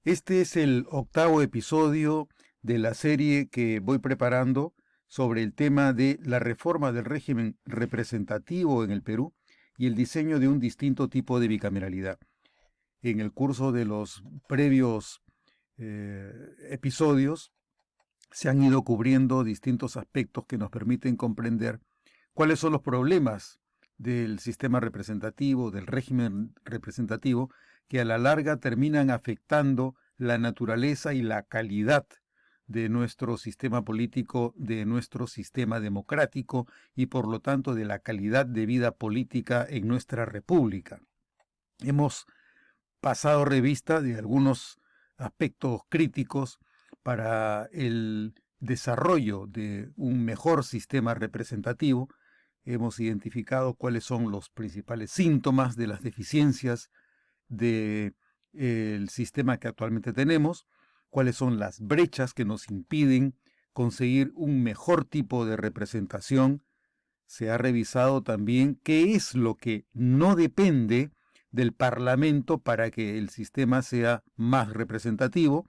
Este es el octavo episodio de la serie que voy preparando sobre el tema de la reforma del régimen representativo en el Perú y el diseño de un distinto tipo de bicameralidad. En el curso de los previos episodios se han ido cubriendo distintos aspectos que nos permiten comprender cuáles son los problemas del sistema representativo, del régimen representativo, que a la larga terminan afectando la naturaleza y la calidad de nuestro sistema político, de nuestro sistema democrático y por lo tanto de la calidad de vida política en nuestra república. Hemos pasado revista de algunos aspectos críticos para el desarrollo de un mejor sistema representativo. Hemos identificado cuáles son los principales síntomas de las deficiencias del sistema que actualmente tenemos, cuáles son las brechas que nos impiden conseguir un mejor tipo de representación. Se ha revisado también qué es lo que no depende del Parlamento para que el sistema sea más representativo.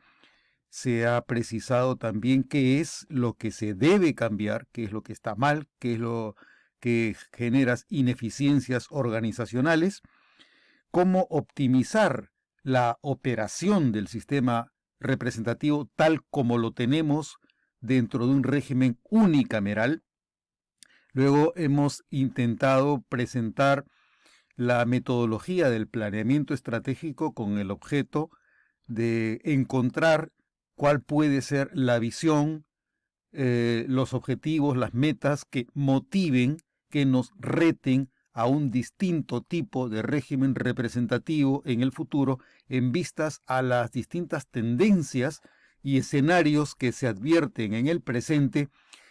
Se ha precisado también qué es lo que se debe cambiar, qué es lo que está mal, qué es lo que genera ineficiencias organizacionales, cómo optimizar la operación del sistema representativo tal como lo tenemos dentro de un régimen unicameral. Luego hemos intentado presentar la metodología del planeamiento estratégico con el objeto de encontrar cuál puede ser la visión, los objetivos, las metas que motiven, que nos reten a un distinto tipo de régimen representativo en el futuro en vistas a las distintas tendencias y escenarios que se advierten en el presente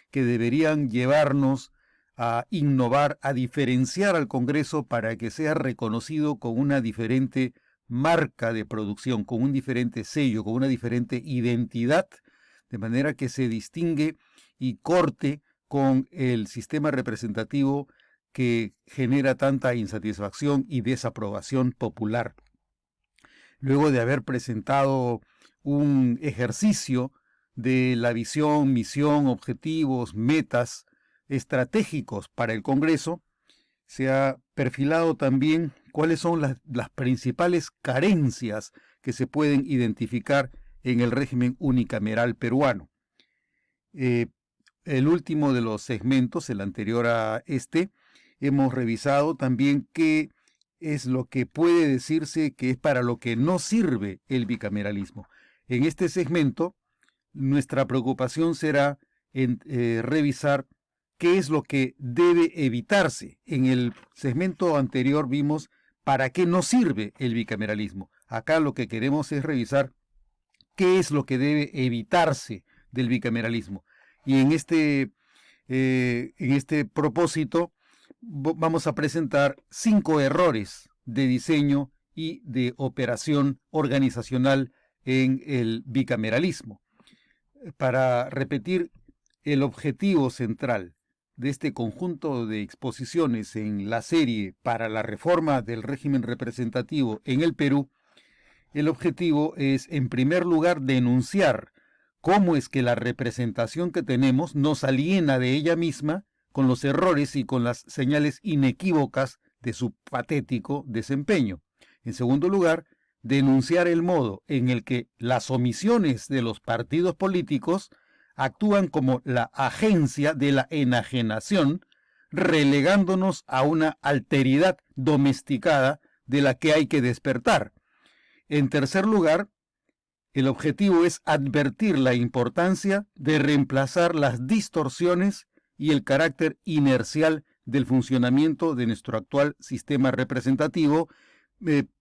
que deberían llevarnos a innovar, a diferenciar al Congreso para que sea reconocido con una diferente marca de producción, con un diferente sello, con una diferente identidad, de manera que se distingue y corte con el sistema representativo que genera tanta insatisfacción y desaprobación popular. Luego de haber presentado un ejercicio de la visión, misión, objetivos, metas estratégicos para el Congreso, se ha perfilado también cuáles son las principales carencias que se pueden identificar en el régimen unicameral peruano. El último de los segmentos, el anterior a este, hemos revisado también qué es lo que puede decirse que es para lo que no sirve el bicameralismo. En este segmento, nuestra preocupación será en revisar qué es lo que debe evitarse. En el segmento anterior vimos para qué no sirve el bicameralismo. Acá lo que queremos es revisar qué es lo que debe evitarse del bicameralismo. Y en este propósito vamos a presentar 5 errores de diseño y de operación organizacional en el bicameralismo. Para repetir, el objetivo central de este conjunto de exposiciones en la serie para la reforma del régimen representativo en el Perú, el objetivo es, en primer lugar, denunciar cómo es que la representación que tenemos nos aliena de ella misma con los errores y con las señales inequívocas de su patético desempeño. En segundo lugar, denunciar el modo en el que las omisiones de los partidos políticos actúan como la agencia de la enajenación, relegándonos a una alteridad domesticada de la que hay que despertar. En tercer lugar, el objetivo es advertir la importancia de reemplazar las distorsiones y el carácter inercial del funcionamiento de nuestro actual sistema representativo,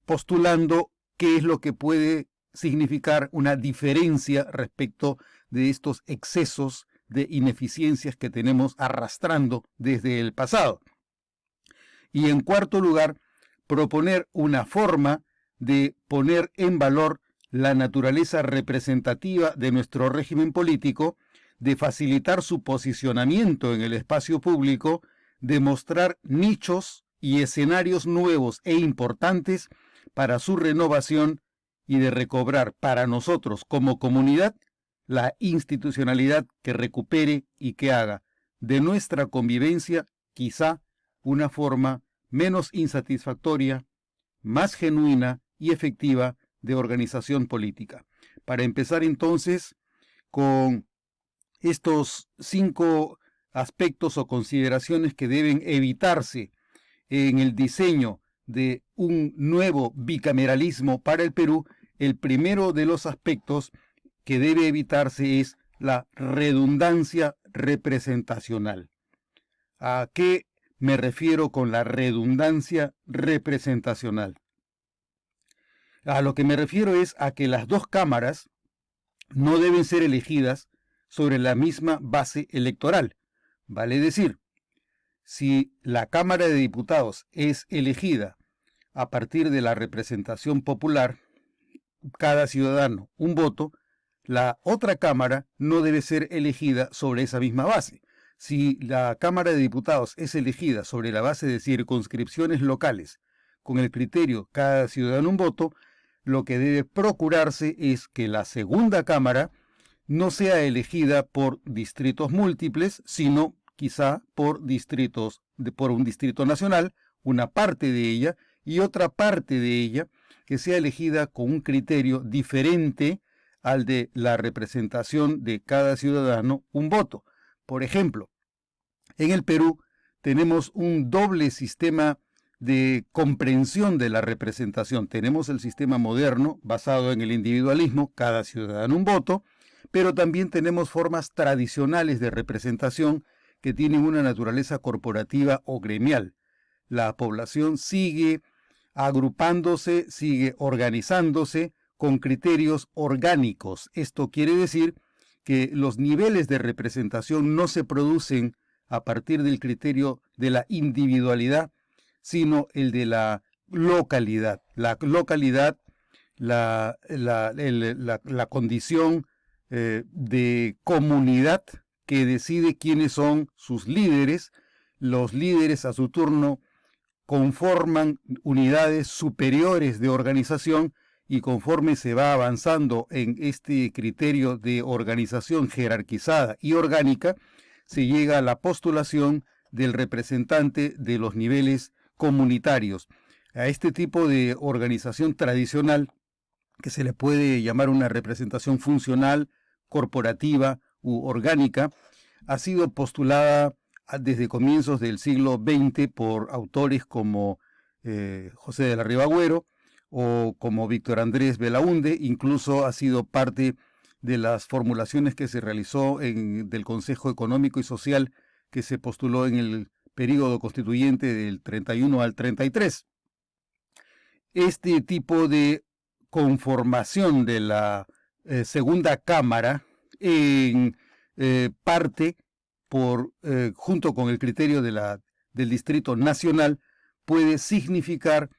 postulando qué es lo que puede significar una diferencia respecto de estos excesos de ineficiencias que tenemos arrastrando desde el pasado. Y en cuarto lugar, proponer una forma de poner en valor la naturaleza representativa de nuestro régimen político, de facilitar su posicionamiento en el espacio público, de mostrar nichos y escenarios nuevos e importantes para su renovación y de recobrar para nosotros como comunidad la institucionalidad que recupere y que haga de nuestra convivencia quizá una forma menos insatisfactoria, más genuina y efectiva de organización política. Para empezar entonces con estos 5 aspectos o consideraciones que deben evitarse en el diseño de un nuevo bicameralismo para el Perú, el primero de los aspectos que debe evitarse es la redundancia representacional. ¿A qué me refiero con la redundancia representacional? A lo que me refiero es a que las dos cámaras no deben ser elegidas sobre la misma base electoral. Vale decir, si la Cámara de Diputados es elegida a partir de la representación popular, cada ciudadano un voto, la otra Cámara no debe ser elegida sobre esa misma base. Si la Cámara de Diputados es elegida sobre la base de circunscripciones locales, con el criterio cada ciudadano un voto, lo que debe procurarse es que la segunda Cámara no sea elegida por distritos múltiples, sino quizá por distritos, por un distrito nacional, una parte de ella, y otra parte de ella que sea elegida con un criterio diferente al de la representación de cada ciudadano un voto. Por ejemplo, en el Perú tenemos un doble sistema de comprensión de la representación. Tenemos el sistema moderno basado en el individualismo, cada ciudadano un voto, pero también tenemos formas tradicionales de representación que tienen una naturaleza corporativa o gremial. La población sigue agrupándose, sigue organizándose con criterios orgánicos. Esto quiere decir que los niveles de representación no se producen a partir del criterio de la individualidad, sino el de la localidad. La localidad, la condición de comunidad que decide quiénes son sus líderes. Los líderes a su turno conforman unidades superiores de organización y conforme se va avanzando en este criterio de organización jerarquizada y orgánica, se llega a la postulación del representante de los niveles comunitarios. A este tipo de organización tradicional, que se le puede llamar una representación funcional, corporativa u orgánica, ha sido postulada desde comienzos del siglo XX por autores como José de la Riva Agüero o como Víctor Andrés Belaúnde. Incluso ha sido parte de las formulaciones que se realizó del Consejo Económico y Social que se postuló en el período constituyente del 31 al 33. Este tipo de conformación de la segunda Cámara en parte junto con el criterio del Distrito Nacional puede significar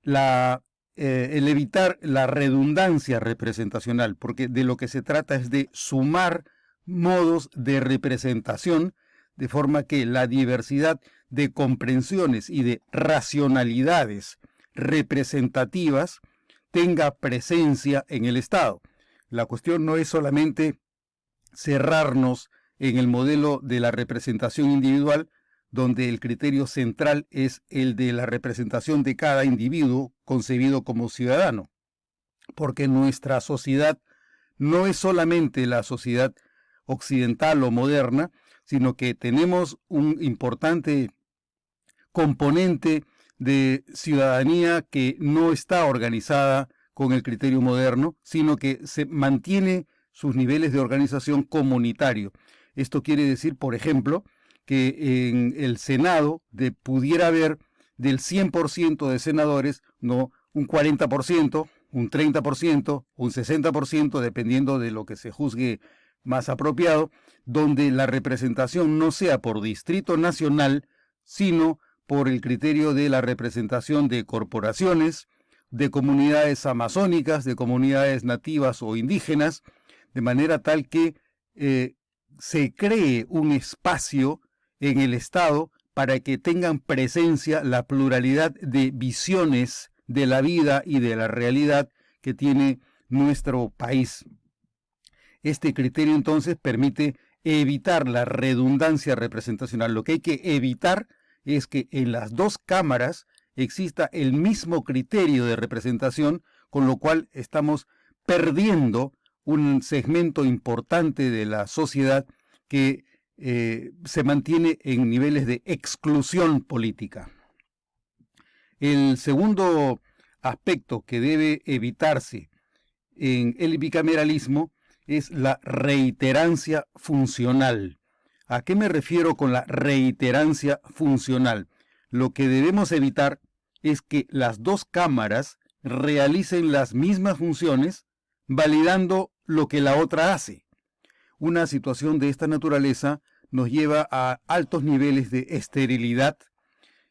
el evitar la redundancia representacional, porque de lo que se trata es de sumar modos de representación, de forma que la diversidad de comprensiones y de racionalidades representativas tenga presencia en el Estado. La cuestión no es solamente cerrarnos en el modelo de la representación individual, donde el criterio central es el de la representación de cada individuo concebido como ciudadano, porque nuestra sociedad no es solamente la sociedad occidental o moderna, sino que tenemos un importante componente de ciudadanía que no está organizada con el criterio moderno, sino que se mantiene sus niveles de organización comunitario. Esto quiere decir, por ejemplo, que en el Senado pudiera haber del 100% de senadores, no un 40%, un 30%, un 60%, dependiendo de lo que se juzgue más apropiado, donde la representación no sea por distrito nacional, sino por el criterio de la representación de corporaciones, de comunidades amazónicas, de comunidades nativas o indígenas, de manera tal que se cree un espacio en el Estado para que tengan presencia la pluralidad de visiones de la vida y de la realidad que tiene nuestro país. Este criterio entonces permite evitar la redundancia representacional. Lo que hay que evitar es que en las dos cámaras exista el mismo criterio de representación, con lo cual estamos perdiendo un segmento importante de la sociedad que se mantiene en niveles de exclusión política. El segundo aspecto que debe evitarse en el bicameralismo es la reiterancia funcional. ¿A qué me refiero con la reiterancia funcional? Lo que debemos evitar es que las dos cámaras realicen las mismas funciones, validando lo que la otra hace. Una situación de esta naturaleza nos lleva a altos niveles de esterilidad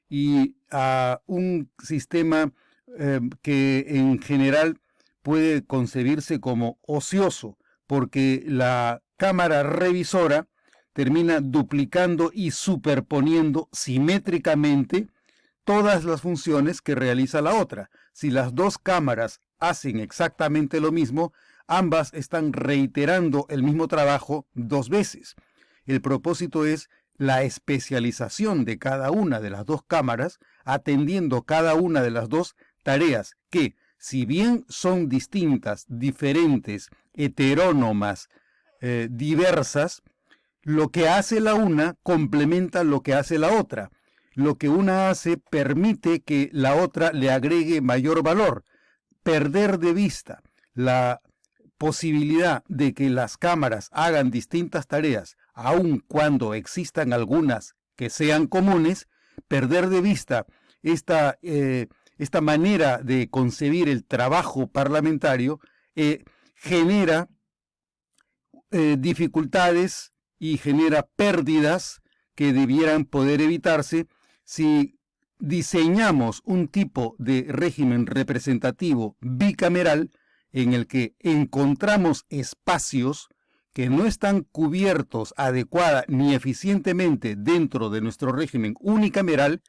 y a un sistema que en general puede concebirse como ocioso, porque la cámara revisora termina duplicando y superponiendo simétricamente todas las funciones que realiza la otra. Si las dos cámaras hacen exactamente lo mismo, ambas están reiterando el mismo trabajo dos veces. El propósito es la especialización de cada una de las dos cámaras, atendiendo cada una de las dos tareas que, si bien son distintas, diferentes, heterónomas, diversas, lo que hace la una complementa lo que hace la otra. Lo que una hace permite que la otra le agregue mayor valor. Perder de vista la posibilidad de que las cámaras hagan distintas tareas, aun cuando existan algunas que sean comunes, perder de vista esta manera de concebir el trabajo parlamentario genera dificultades y genera pérdidas que debieran poder evitarse si diseñamos un tipo de régimen representativo bicameral en el que encontramos espacios que no están cubiertos adecuada ni eficientemente dentro de nuestro régimen unicameral,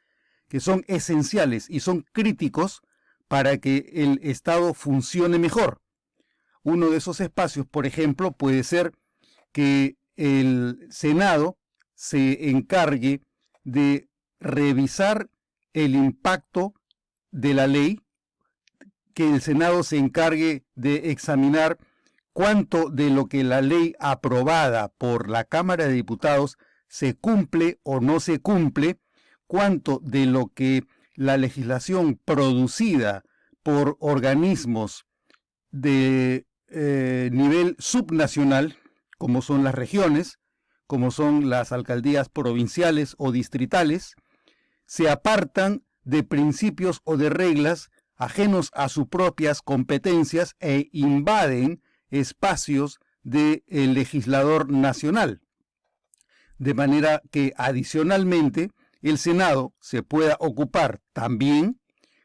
que son esenciales y son críticos para que el Estado funcione mejor. Uno de esos espacios, por ejemplo, puede ser que el Senado se encargue de revisar el impacto de la ley, que el Senado se encargue de examinar cuánto de lo que la ley aprobada por la Cámara de Diputados se cumple o no se cumple, cuánto de lo que la legislación producida por organismos de nivel subnacional, como son las regiones, como son las alcaldías provinciales o distritales, se apartan de principios o de reglas ajenos a sus propias competencias e invaden espacios del legislador nacional. De manera que adicionalmente el Senado se pueda ocupar también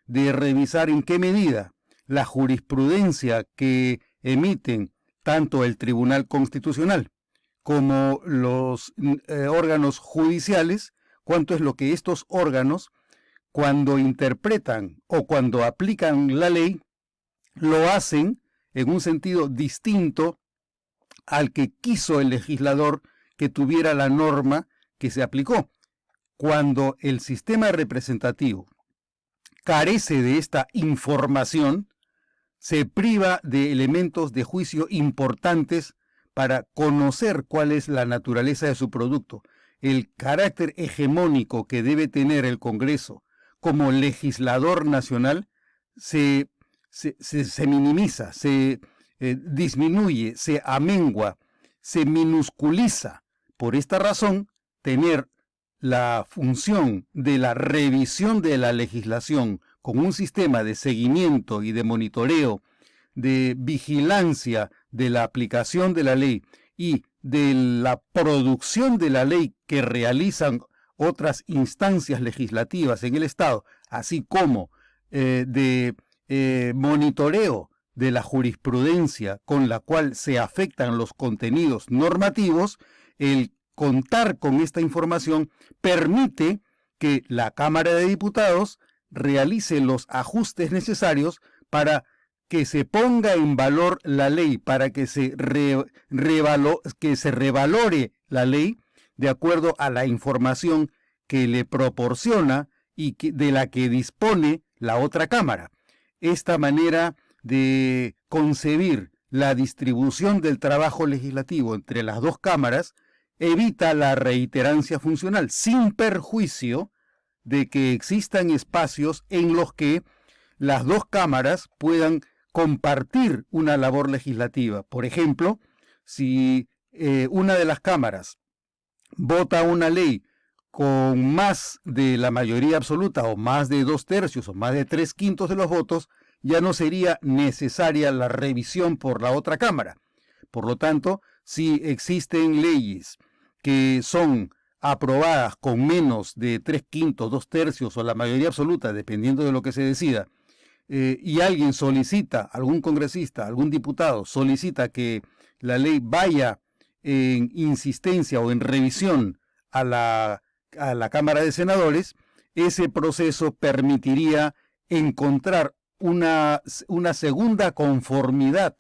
de revisar en qué medida la jurisprudencia que emiten tanto el Tribunal Constitucional como los órganos judiciales, cuánto es lo que estos órganos, cuando interpretan o cuando aplican la ley, lo hacen en un sentido distinto al que quiso el legislador que tuviera la norma que se aplicó. Cuando el sistema representativo carece de esta información, se priva de elementos de juicio importantes para conocer cuál es la naturaleza de su producto. El carácter hegemónico que debe tener el Congreso como legislador nacional se minimiza, se disminuye, se amengua, se minusculiza. Por esta razón, tener la función de la revisión de la legislación con un sistema de seguimiento y de monitoreo, de vigilancia de la aplicación de la ley y de la producción de la ley que realizan otras instancias legislativas en el Estado, así como de monitoreo de la jurisprudencia con la cual se afectan los contenidos normativos, el contar con esta información permite que la Cámara de Diputados realice los ajustes necesarios para que se ponga en valor la ley, para que se revalore la ley de acuerdo a la información que le proporciona y de la que dispone la otra cámara. Esta manera de concebir la distribución del trabajo legislativo entre las dos cámaras evita la reiterancia funcional, sin perjuicio de que existan espacios en los que las dos cámaras puedan compartir una labor legislativa. Por ejemplo, si una de las cámaras vota una ley con más de la mayoría absoluta, o más de 2/3, o más de 3/5 de los votos, ya no sería necesaria la revisión por la otra cámara. Por lo tanto, si existen leyes que son aprobadas con menos de 3/5, 2/3 o la mayoría absoluta, dependiendo de lo que se decida, y alguien solicita, algún congresista, algún diputado solicita que la ley vaya en insistencia o en revisión a la Cámara de Senadores, ese proceso permitiría encontrar una segunda conformidad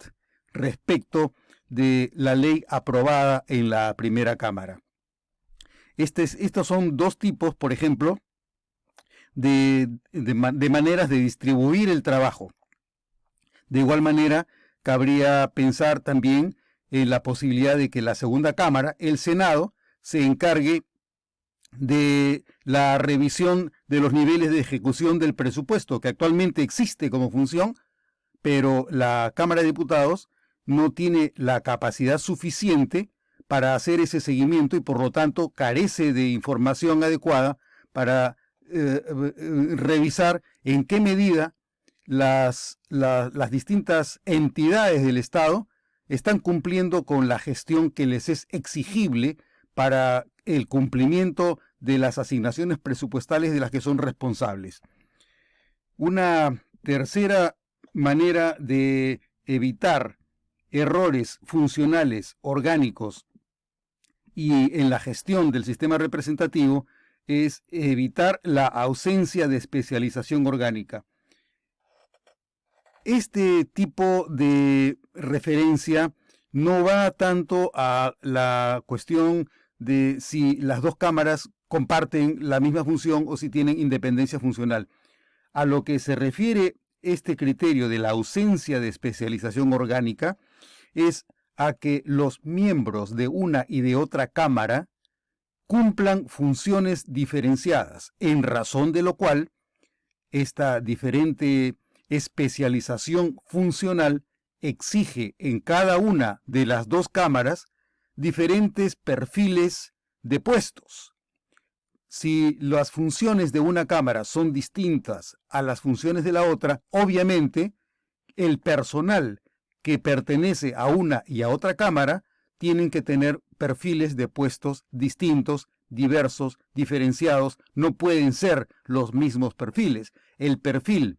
respecto de la ley aprobada en la primera Cámara. Estos son dos tipos, por ejemplo, de maneras de distribuir el trabajo. De igual manera, cabría pensar también en la posibilidad de que la segunda Cámara, el Senado, se encargue de la revisión de los niveles de ejecución del presupuesto, que actualmente existe como función, pero la Cámara de Diputados no tiene la capacidad suficiente para hacer ese seguimiento y por lo tanto carece de información adecuada para revisar en qué medida las distintas entidades del Estado están cumpliendo con la gestión que les es exigible para el cumplimiento de las asignaciones presupuestales de las que son responsables. Una tercera manera de evitar errores funcionales, orgánicos y en la gestión del sistema representativo es evitar la ausencia de especialización orgánica. Este tipo de referencia no va tanto a la cuestión de si las dos cámaras comparten la misma función o si tienen independencia funcional. A lo que se refiere este criterio de la ausencia de especialización orgánica es a que los miembros de una y de otra cámara cumplan funciones diferenciadas, en razón de lo cual esta diferente especialización funcional exige en cada una de las dos cámaras diferentes perfiles de puestos. Si las funciones de una cámara son distintas a las funciones de la otra, obviamente el personal que pertenece a una y a otra cámara tienen que tener perfiles de puestos distintos, diversos, diferenciados, no pueden ser los mismos perfiles. El perfil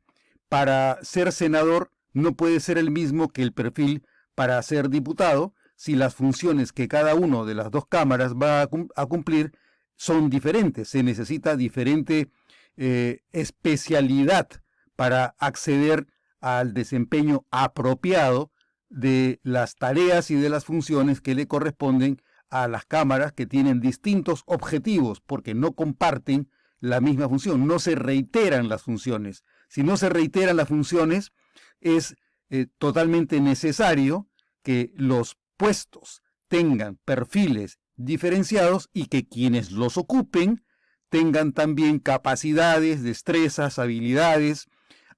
para ser senador no puede ser el mismo que el perfil para ser diputado si las funciones que cada uno de las dos cámaras va a cumplir son diferentes. Se necesita diferente especialidad para acceder al desempeño apropiado de las tareas y de las funciones que le corresponden a las cámaras que tienen distintos objetivos, porque no comparten la misma función, no se reiteran las funciones. Si no se reiteran las funciones, es totalmente necesario que los puestos tengan perfiles diferenciados y que quienes los ocupen tengan también capacidades, destrezas, habilidades,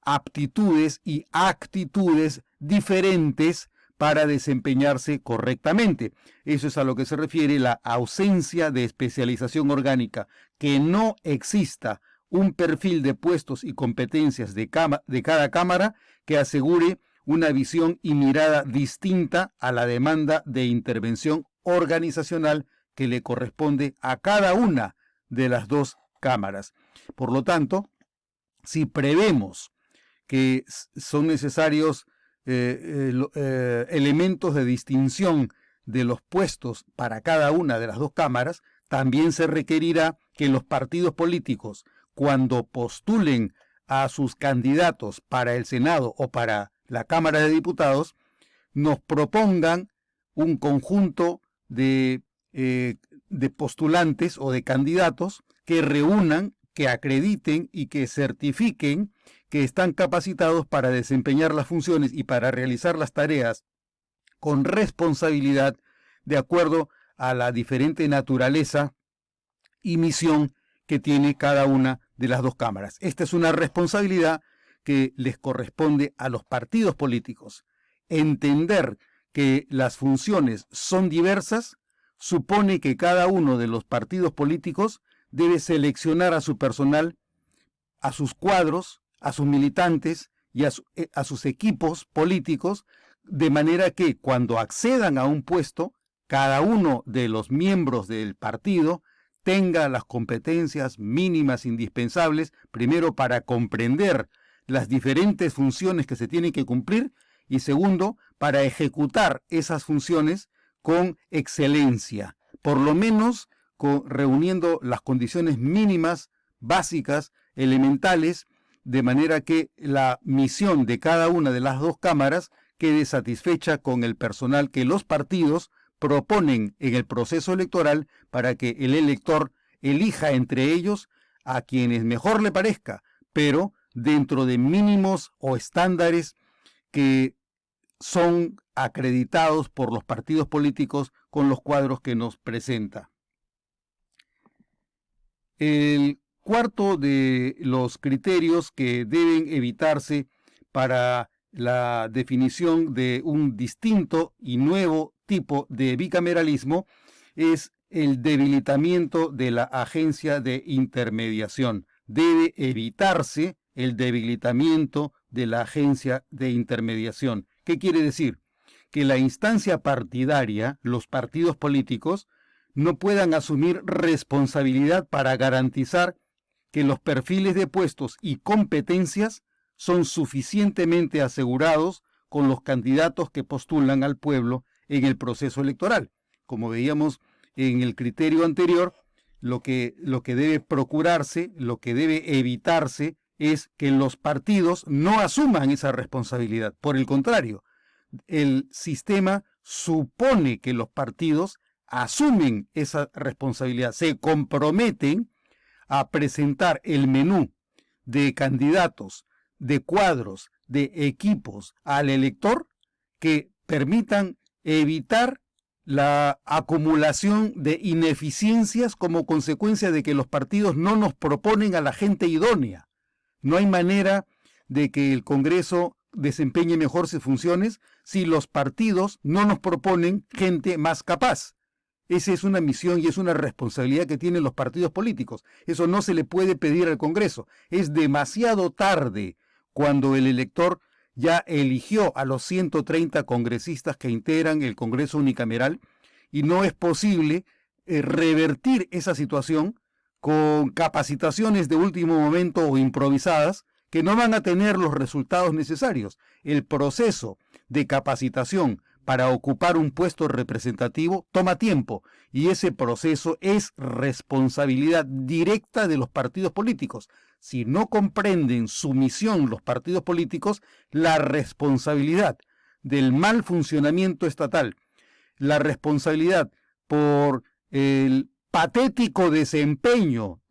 aptitudes y actitudes diferentes para desempeñarse correctamente. Eso es a lo que se refiere la ausencia de especialización orgánica, que no exista un perfil de puestos y competencias de cada cámara que asegure una visión y mirada distinta a la demanda de intervención organizacional que le corresponde a cada una de las dos cámaras. Por lo tanto, si prevemos que son necesarios elementos de distinción de los puestos para cada una de las dos cámaras, también se requerirá que los partidos políticos, cuando postulen a sus candidatos para el Senado o para la Cámara de Diputados, nos propongan un conjunto de postulantes o de candidatos que reúnan, que acrediten y que certifiquen que están capacitados para desempeñar las funciones y para realizar las tareas con responsabilidad de acuerdo a la diferente naturaleza y misión que tiene cada una de las dos cámaras. Esta es una responsabilidad que les corresponde a los partidos políticos. Entender que las funciones son diversas supone que cada uno de los partidos políticos debe seleccionar a su personal, a sus cuadros, a sus militantes y a sus equipos políticos, de manera que cuando accedan a un puesto, cada uno de los miembros del partido tenga las competencias mínimas indispensables, primero para comprender las diferentes funciones que se tienen que cumplir y segundo, para ejecutar esas funciones con excelencia, por lo menos reuniendo las condiciones mínimas, básicas, elementales, de manera que la misión de cada una de las dos cámaras quede satisfecha con el personal que los partidos proponen en el proceso electoral para que el elector elija entre ellos a quienes mejor le parezca, pero dentro de mínimos o estándares que son acreditados por los partidos políticos con los cuadros que nos presenta. El cuarto de los criterios que deben evitarse para la definición de un distinto y nuevo tipo de bicameralismo es el debilitamiento de la agencia de intermediación. Debe evitarse el debilitamiento de la agencia de intermediación. ¿Qué quiere decir? Que la instancia partidaria, los partidos políticos, no puedan asumir responsabilidad para garantizar que los perfiles de puestos y competencias son suficientemente asegurados con los candidatos que postulan al pueblo en el proceso electoral. Como veíamos en el criterio anterior, lo que debe procurarse, lo que debe evitarse es que los partidos no asuman esa responsabilidad. Por el contrario, el sistema supone que los partidos asumen esa responsabilidad, se comprometen a presentar el menú de candidatos, de cuadros, de equipos al elector que permitan evitar la acumulación de ineficiencias como consecuencia de que los partidos no nos proponen a la gente idónea. No hay manera de que el Congreso desempeñe mejor sus funciones si los partidos no nos proponen gente más capaz. Esa es una misión y es una responsabilidad que tienen los partidos políticos. Eso no se le puede pedir al Congreso. Es demasiado tarde cuando el elector ya eligió a los 130 congresistas que integran el Congreso unicameral y no es posible revertir esa situación con capacitaciones de último momento o improvisadas que no van a tener los resultados necesarios. El proceso de capacitación para ocupar un puesto representativo toma tiempo y ese proceso es responsabilidad directa de los partidos políticos. Si no comprenden su misión los partidos políticos, la responsabilidad del mal funcionamiento estatal, la responsabilidad por el patético desempeño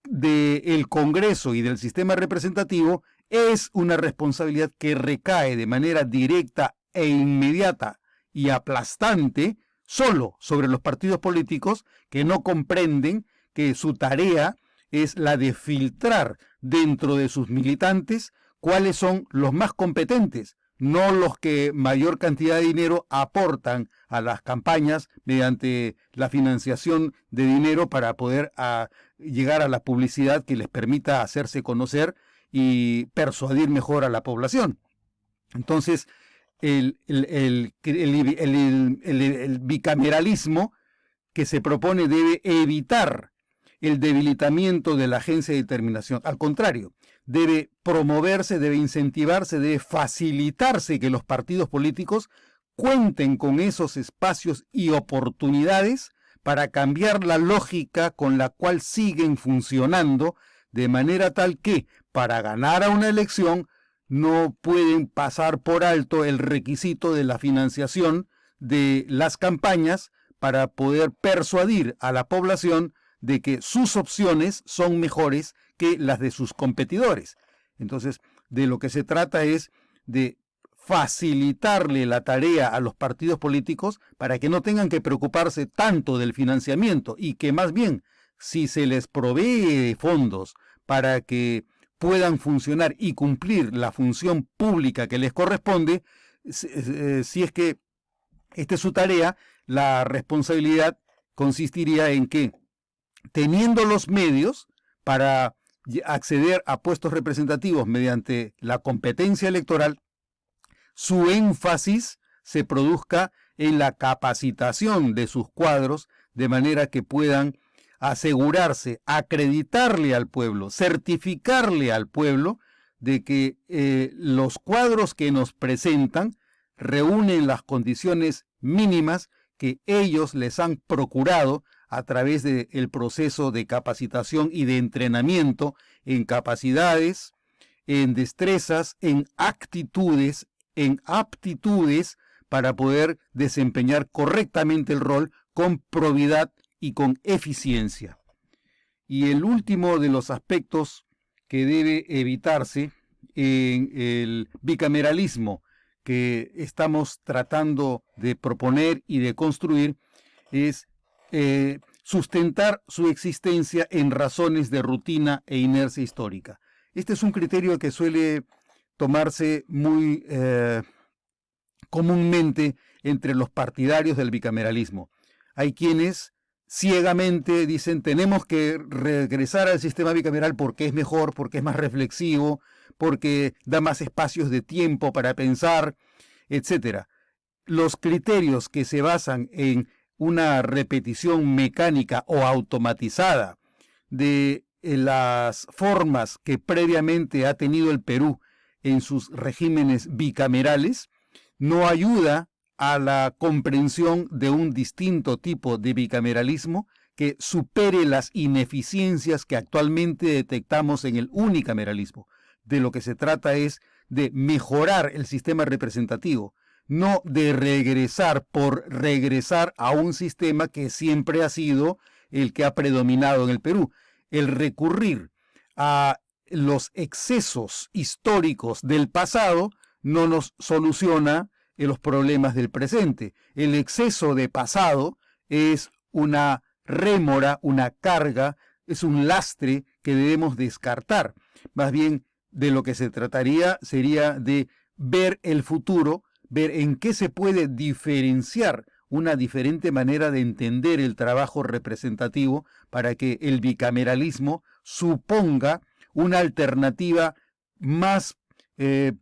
del Congreso y del sistema representativo es una responsabilidad que recae de manera directa e inmediata y aplastante solo sobre los partidos políticos que no comprenden que su tarea es la de filtrar dentro de sus militantes cuáles son los más competentes, no los que mayor cantidad de dinero aportan a las campañas mediante la financiación de dinero para poder llegar a la publicidad que les permita hacerse conocer y persuadir mejor a la población. Entonces, el bicameralismo que se propone debe evitar el debilitamiento de la agencia de determinación. Al contrario, debe promoverse, debe incentivarse, debe facilitarse que los partidos políticos cuenten con esos espacios y oportunidades para cambiar la lógica con la cual siguen funcionando, de manera tal que, para ganar a una elección, no pueden pasar por alto el requisito de la financiación de las campañas para poder persuadir a la población de que sus opciones son mejores que las de sus competidores. Entonces, de lo que se trata es de facilitarle la tarea a los partidos políticos para que no tengan que preocuparse tanto del financiamiento y que más bien, si se les provee fondos para que puedan funcionar y cumplir la función pública que les corresponde, si es que esta es su tarea, la responsabilidad consistiría en que, teniendo los medios para acceder a puestos representativos mediante la competencia electoral, su énfasis se produzca en la capacitación de sus cuadros de manera que puedan asegurarse, acreditarle al pueblo, certificarle al pueblo de que los cuadros que nos presentan reúnen las condiciones mínimas que ellos les han procurado a través del proceso de capacitación y de entrenamiento en capacidades, en destrezas, en actitudes, en aptitudes para poder desempeñar correctamente el rol con probidad y con eficiencia. Y el último de los aspectos que debe evitarse en el bicameralismo que estamos tratando de proponer y de construir es sustentar su existencia en razones de rutina e inercia histórica. Este es un criterio que suele tomarse muy comúnmente entre los partidarios del bicameralismo. Hay quienes ciegamente dicen tenemos que regresar al sistema bicameral porque es mejor, porque es más reflexivo, porque da más espacios de tiempo para pensar, etc. Los criterios que se basan en una repetición mecánica o automatizada de las formas que previamente ha tenido el Perú en sus regímenes bicamerales, no ayuda a la comprensión de un distinto tipo de bicameralismo que supere las ineficiencias que actualmente detectamos en el unicameralismo. De lo que se trata es de mejorar el sistema representativo, no de regresar por regresar a un sistema que siempre ha sido el que ha predominado en el Perú. El recurrir a los excesos históricos del pasado no nos soluciona los problemas del presente. El exceso de pasado es una rémora, una carga, es un lastre que debemos descartar. Más bien, de lo que se trataría sería de ver el futuro, ver en qué se puede diferenciar una diferente manera de entender el trabajo representativo para que el bicameralismo suponga una alternativa más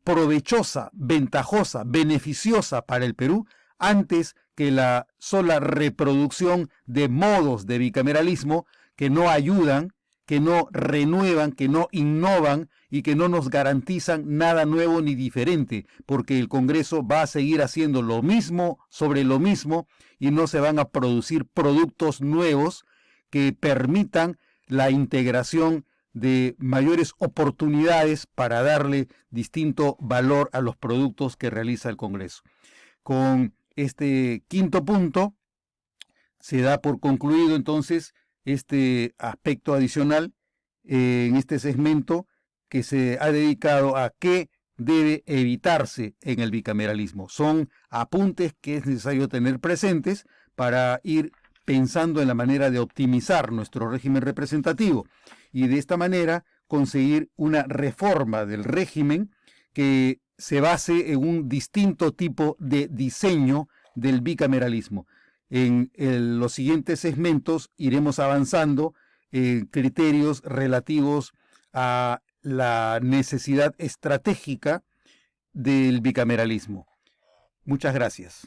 provechosa, ventajosa, beneficiosa para el Perú, antes que la sola reproducción de modos de bicameralismo que no ayudan, que no renuevan, que no innovan y que no nos garantizan nada nuevo ni diferente, porque el Congreso va a seguir haciendo lo mismo sobre lo mismo y no se van a producir productos nuevos que permitan la integración de mayores oportunidades para darle distinto valor a los productos que realiza el Congreso. Con este quinto punto se da por concluido entonces este aspecto adicional en este segmento que se ha dedicado a qué debe evitarse en el bicameralismo. Son apuntes que es necesario tener presentes para ir pensando en la manera de optimizar nuestro régimen representativo y de esta manera conseguir una reforma del régimen que se base en un distinto tipo de diseño del bicameralismo. En los siguientes segmentos iremos avanzando en criterios relativos a la necesidad estratégica del bicameralismo. Muchas gracias.